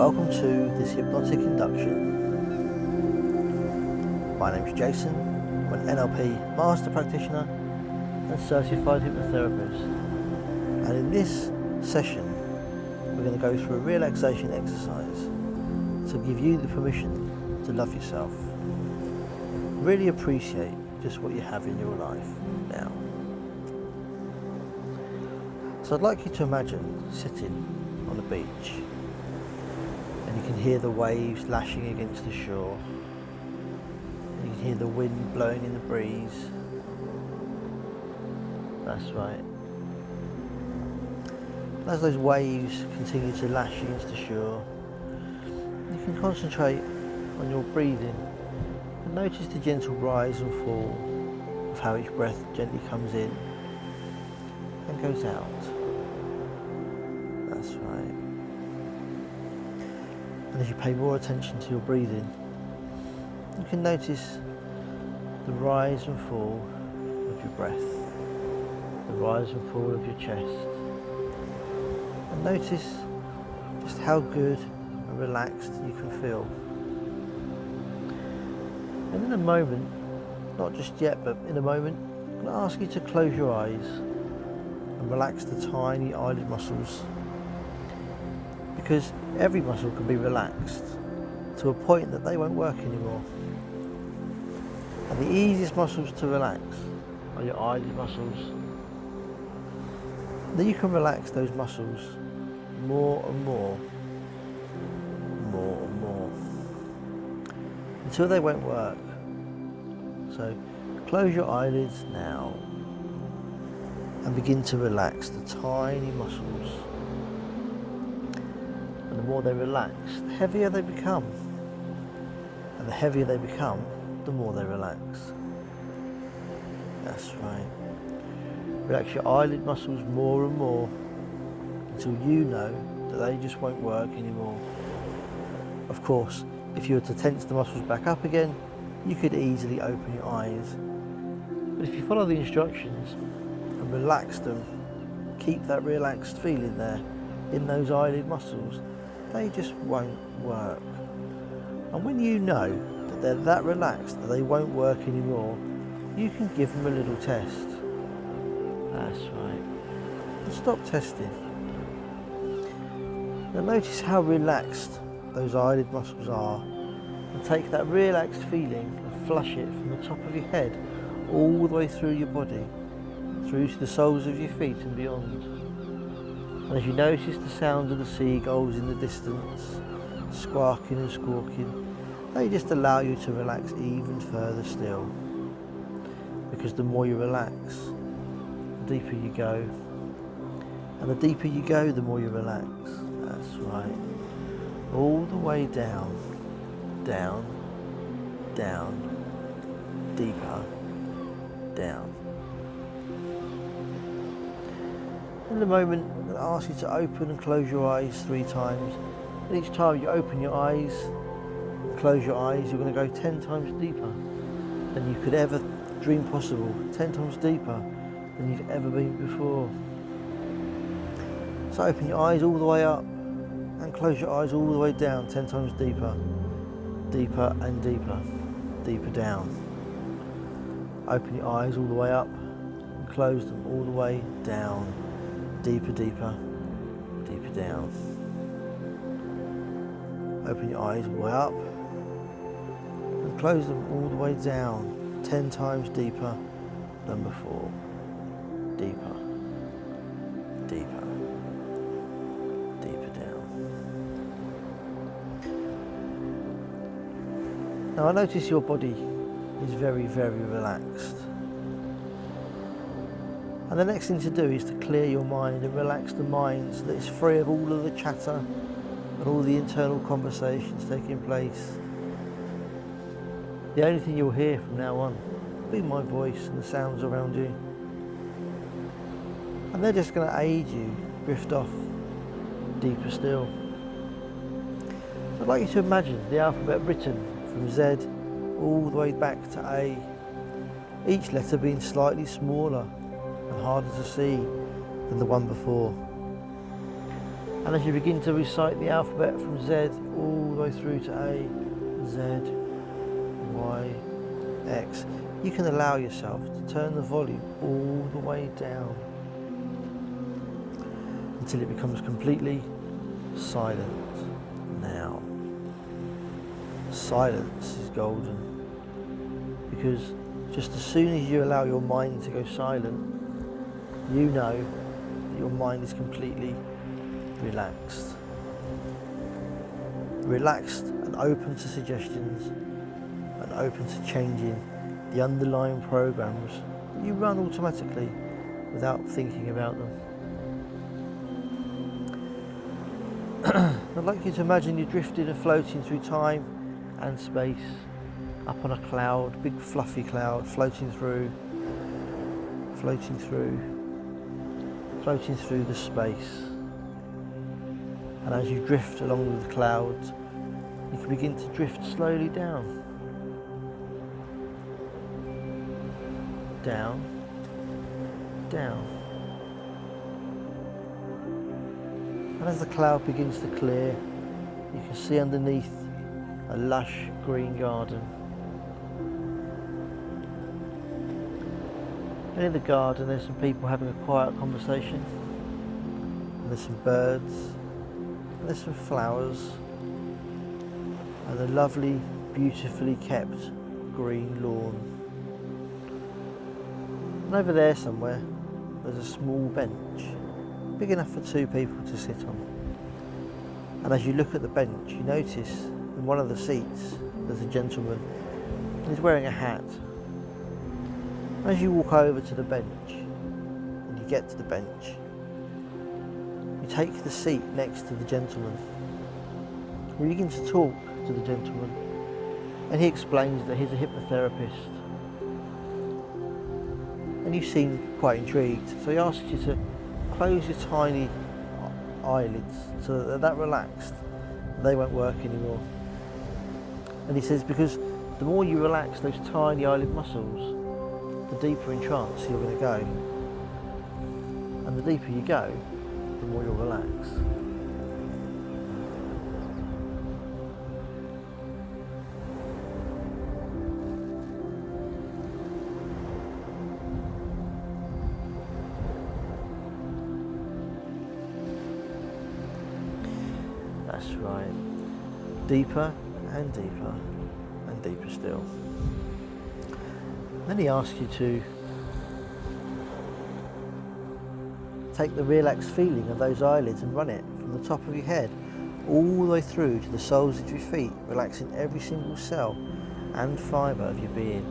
Welcome to this hypnotic induction. My name is Jason. I'm an NLP master practitioner and certified hypnotherapist. And in this session, we're going to go through a relaxation exercise to give you the permission to love yourself. Really appreciate just what you have in your life now. So I'd like you to imagine sitting on a beach, and you can hear the waves lashing against the shore, and you can hear the wind blowing in the breeze. That's right. As those waves continue to lash against the shore, you can concentrate on your breathing and notice the gentle rise and fall of how each breath gently comes in and goes out. That's right. And as you pay more attention to your breathing, you can notice the rise and fall of your breath, the rise and fall of your chest, and notice just how good and relaxed you can feel. And in a moment, not just yet, but in a moment, I'm going to ask you to close your eyes and relax the tiny eyelid muscles, because every muscle can be relaxed to a point that they won't work anymore. And the easiest muscles to relax are your eyelid muscles. Then you can relax those muscles more and more, more and more, until they won't work. So close your eyelids now and begin to relax the tiny muscles. And the more they relax, the heavier they become. And the heavier they become, the more they relax. That's right. Relax your eyelid muscles more and more until you know that they just won't work anymore. Of course, if you were to tense the muscles back up again, you could easily open your eyes. But if you follow the instructions and relax them, keep that relaxed feeling there in those eyelid muscles, they just won't work. And when you know that they're that relaxed that they won't work anymore, you can give them a little test. That's right. And stop testing. Now notice how relaxed those eyelid muscles are, and take that relaxed feeling and flush it from the top of your head all the way through your body, through to the soles of your feet and beyond. And as you notice the sound of the seagulls in the distance, squawking and squawking, they just allow you to relax even further still. Because the more you relax, the deeper you go. And the deeper you go, the more you relax. That's right. All the way down, down, down, deeper, down. In a moment, I'm going to ask you to open and close your eyes 3 times. And each time you open your eyes and close your eyes, you're going to go 10 times deeper than you could ever dream possible. 10 times deeper than you've ever been before. So open your eyes all the way up and close your eyes all the way down, 10 times deeper. Deeper and deeper, deeper down. Open your eyes all the way up and close them all the way down. Deeper, deeper, deeper down. Open your eyes all the way up and close them all the way down, 10 times deeper than before. Deeper, deeper, deeper down. Now I notice your body is very, very relaxed. And the next thing to do is to clear your mind and relax the mind so that it's free of all of the chatter and all the internal conversations taking place. The only thing you'll hear from now on will be my voice and the sounds around you. And they're just going to aid you drift off deeper still. So I'd like you to imagine the alphabet written from Z all the way back to A, each letter being slightly smaller and harder to see than the one before. And as you begin to recite the alphabet from Z all the way through to A, Z, Y, X, you can allow yourself to turn the volume all the way down until it becomes completely silent. Now, silence is golden, because just as soon as you allow your mind to go silent, you know that your mind is completely relaxed. Relaxed and open to suggestions and open to changing the underlying programs that you run automatically without thinking about them. I'd like you to imagine you're drifting and floating through time and space, up on a cloud, big fluffy cloud, floating through the space. And as you drift along with the clouds, you can begin to drift slowly down. Down, down. And as the cloud begins to clear, you can see underneath a lush green garden. And in the garden there's some people having a quiet conversation. And there's some birds, and there's some flowers, and a lovely, beautifully kept green lawn. And over there somewhere, there's a small bench, big enough for two people to sit on. And as you look at the bench, you notice in one of the seats, there's a gentleman, and he's wearing a hat. And as you walk over to the bench, and you get to the bench, you take the seat next to the gentleman. You begin to talk to the gentleman, and he explains that he's a hypnotherapist. And you seem quite intrigued, so he asks you to close your tiny eyelids so that they're that relaxed, they won't work anymore. And he says, because the more you relax those tiny eyelid muscles, the deeper in trance you're going to go. And the deeper you go, the more you'll relax. That's right. Deeper and deeper and deeper still. Then he asks you to take the relaxed feeling of those eyelids and run it from the top of your head all the way through to the soles of your feet, relaxing every single cell and fibre of your being,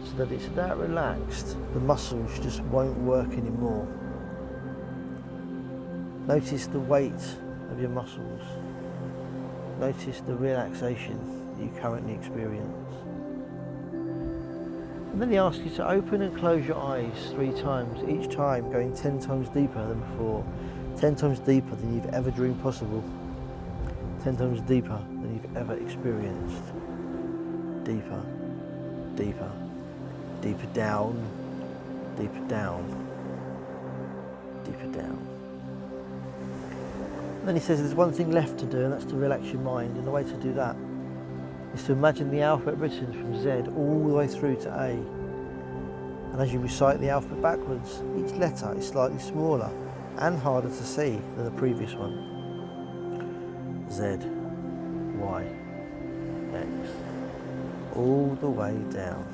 so that it's that relaxed the muscles just won't work anymore. Notice the weight of your muscles. Notice the relaxation that you currently experience. And then he asks you to open and close your eyes 3 times, each time going 10 times deeper than before, 10 times deeper than you've ever dreamed possible, 10 times deeper than you've ever experienced. Deeper, deeper, deeper down, deeper down, deeper down. And then he says there's one thing left to do, and that's to relax your mind, and the way to do that is to imagine the alphabet written from Z all the way through to A. And as you recite the alphabet backwards, each letter is slightly smaller and harder to see than the previous one. Z, Y, X, all the way down.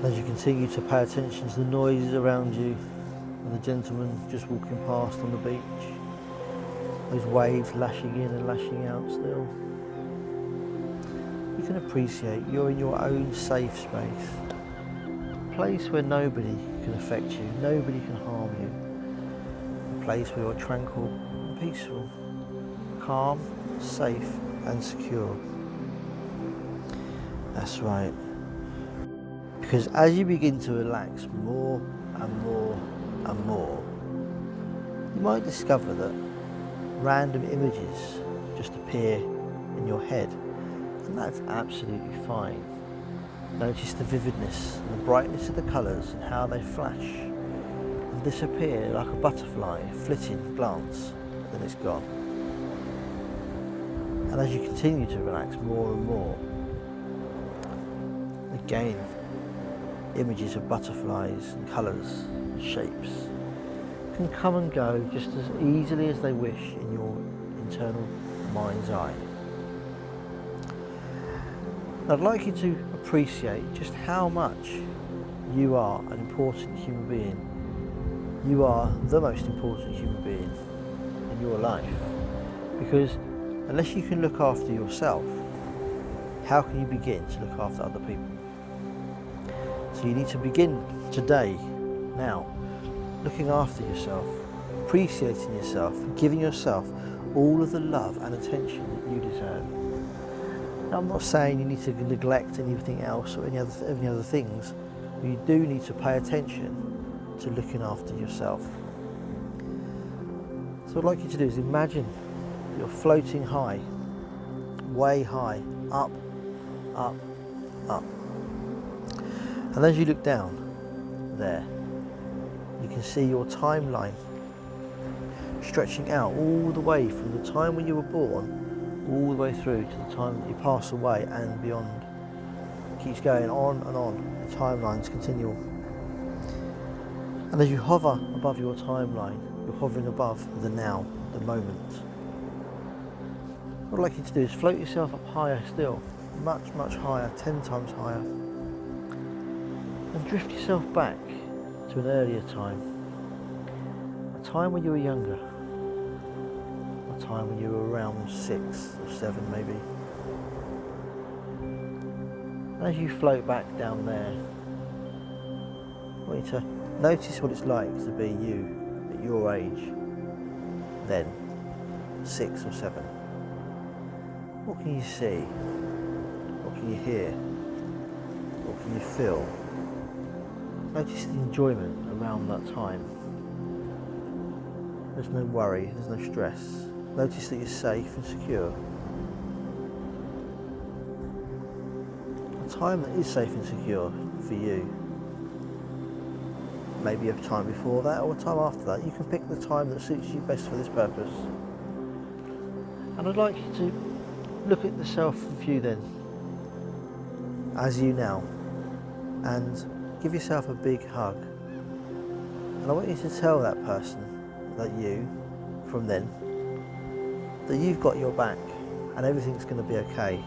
As you continue to pay attention to the noises around you, and the gentleman just walking past on the beach, those waves lashing in and lashing out still, you can appreciate you're in your own safe space, a place where nobody can affect you, nobody can harm you, a place where you're tranquil and peaceful, calm, safe and secure. That's right. Because as you begin to relax more and more and more, you might discover that random images just appear in your head, and that's absolutely fine. Notice the vividness and the brightness of the colours and how they flash and disappear like a butterfly, flitting glance, and then it's gone. And as you continue to relax more and more, again, images of butterflies and colours and shapes can come and go just as easily as they wish in your internal mind's eye. I'd like you to appreciate just how much you are an important human being. You are the most important human being in your life, because unless you can look after yourself, how can you begin to look after other people? So you need to begin today, now, looking after yourself, appreciating yourself, and giving yourself all of the love and attention that you deserve. Now, I'm not saying you need to neglect anything else or any other things, but you do need to pay attention to looking after yourself. So what I'd like you to do is imagine you're floating high, way high, up, up, up. And as you look down there, you can see your timeline stretching out all the way from the time when you were born all the way through to the time that you pass away and beyond. It keeps going on and on. The timeline's continual. And as you hover above your timeline, you're hovering above the now, the moment. What I'd like you to do is float yourself up higher still, much, much higher, 10 times higher. And drift yourself back to an earlier time. A time when you were younger. A time when you were around 6 or 7 maybe. And as you float back down there, I want you to notice what it's like to be you at your age then, 6 or 7. What can you see? What can you hear? What can you feel? Notice the enjoyment around that time. There's no worry, there's no stress. Notice that you're safe and secure. A time that is safe and secure for you. Maybe a time before that or a time after that. You can pick the time that suits you best for this purpose. And I'd like you to look at the self of you then, as you now, and give yourself a big hug. And I want you to tell that person, that you, from then, that you've got your back and everything's going to be okay,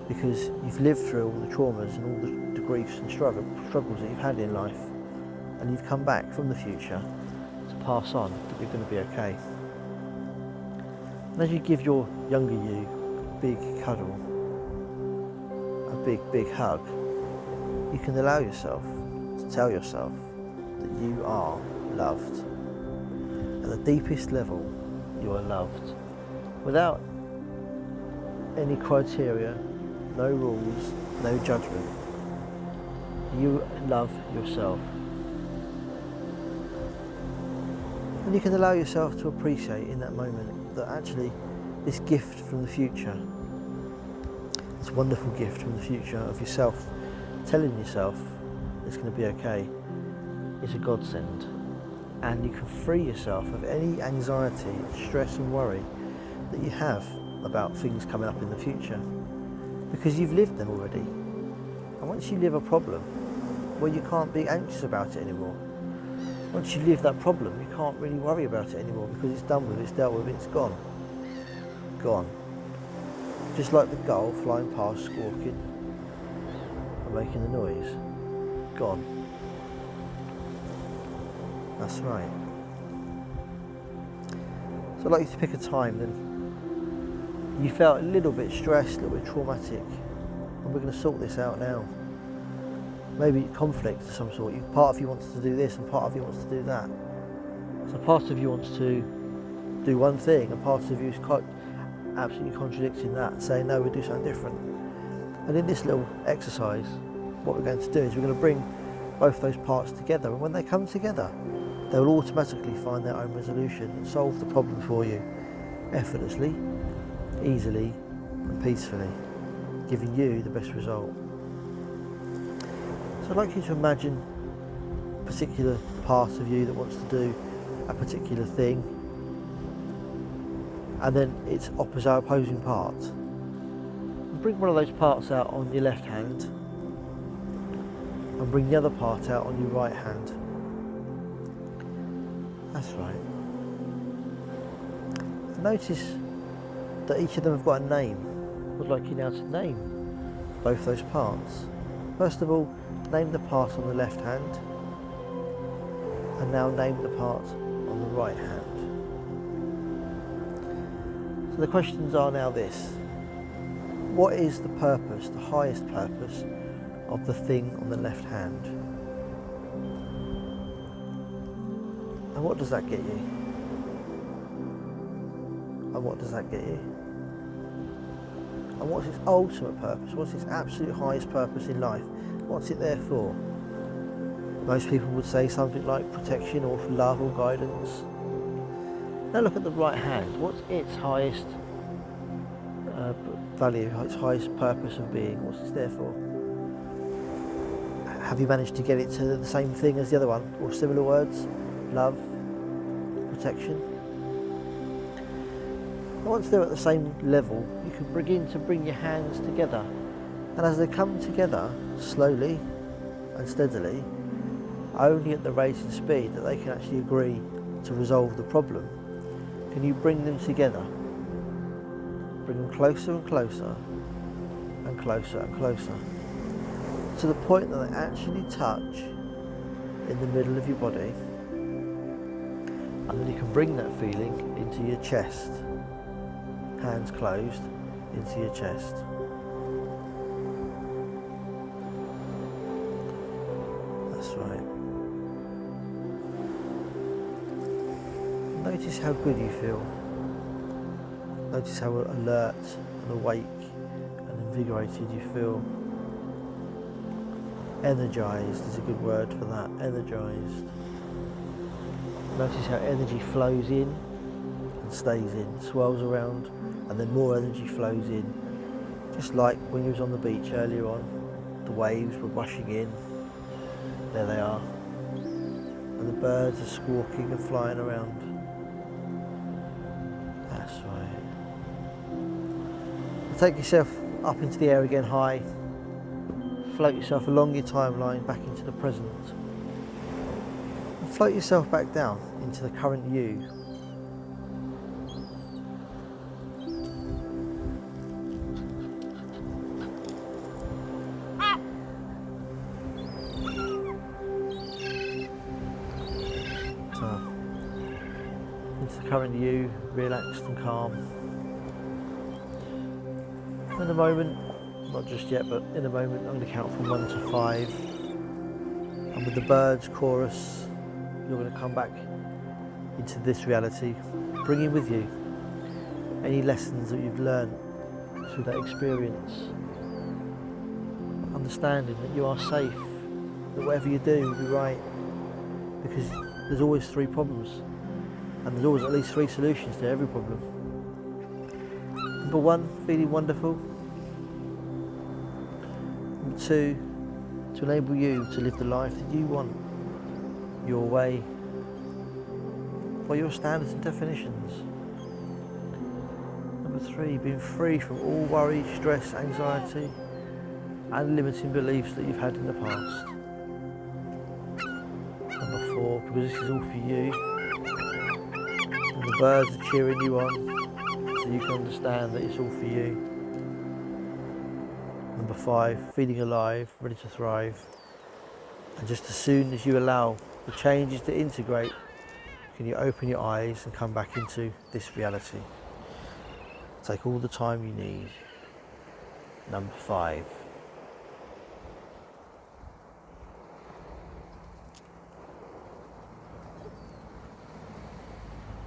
because you've lived through all the traumas and all the griefs and struggles that you've had in life, and you've come back from the future to pass on that you're going to be okay. And as you give your younger you a big cuddle, a big hug, you can allow yourself to tell yourself that you are loved. At the deepest level, you are loved. Without any criteria, no rules, no judgment. You love yourself. And you can allow yourself to appreciate in that moment that actually this gift from the future, this wonderful gift from the future of yourself, telling yourself it's going to be okay, is a godsend. And you can free yourself of any anxiety, stress and worry that you have about things coming up in the future, because you've lived them already. And once you live a problem, well, you can't be anxious about it anymore. Once you live that problem, you can't really worry about it anymore, because it's done with, it's dealt with, it's gone. Gone. Just like the gull flying past, squawking and making the noise. Gone. That's right. So I'd like you to pick a time then you felt a little bit stressed, a little bit traumatic, and we're going to sort this out now. Maybe conflict of some sort. Part of you wants to do this and part of you wants to do that. So part of you wants to do one thing, and part of you is absolutely contradicting that, saying no, we do something different. And in this little exercise, what we're going to do is we're going to bring both those parts together, and when they come together, they will automatically find their own resolution and solve the problem for you effortlessly, easily and peacefully, giving you the best result. So I'd like you to imagine a particular part of you that wants to do a particular thing, and then its opposing part. And bring one of those parts out on your left hand, and bring the other part out on your right hand. That's right. Notice that each of them have got a name. I'd like you now to name both those parts. First of all, name the part on the left hand, and now name the part on the right hand. So the questions are now this: what is the purpose, the highest purpose of the thing on the left hand? And what does that get you? And what does that get you? And what's its ultimate purpose? What's its absolute highest purpose in life? What's it there for? Most people would say something like protection or love or guidance. Now look at the right hand. What's its highest value, its highest purpose of being? What's it there for? Have you managed to get it to the same thing as the other one, or similar words? Love, protection. And once they're at the same level, you can begin to bring your hands together, and as they come together slowly and steadily, only at the rate and speed that they can actually agree to resolve the problem, can you bring them together. Bring them closer and closer and closer and closer, to the point that they actually touch in the middle of your body, and then you can bring that feeling into your chest, hands closed, into your chest. That's right. Notice how good you feel. Notice how alert and awake and invigorated you feel. Energized is a good word for that, energized. Notice how energy flows in and stays in, swirls around, and then more energy flows in. Just like when you was on the beach earlier on, the waves were rushing in, there they are, and the birds are squawking and flying around. That's right. Take yourself up into the air again high, float yourself along your timeline back into the present, and float yourself back down into the current you. So, into the current you, relaxed and calm. In a moment, not just yet, but in a moment, I'm going to count from 1 to 5, and with the birds chorus, you're going to come back into this reality, bringing with you any lessons that you've learned through that experience, understanding that you are safe, that whatever you do will be right, because there's always 3 problems, and there's always at least 3 solutions to every problem. Number 1, feeling wonderful. Number 2, to enable you to live the life that you want, your way, by your standards and definitions. Number 3, being free from all worry, stress, anxiety, and limiting beliefs that you've had in the past. Number 4, because this is all for you, and the birds are cheering you on, so you can understand that it's all for you. Number 5, feeling alive, ready to thrive. And just as soon as you allow the changes to integrate, can you open your eyes and come back into this reality. Take all the time you need. Number 5.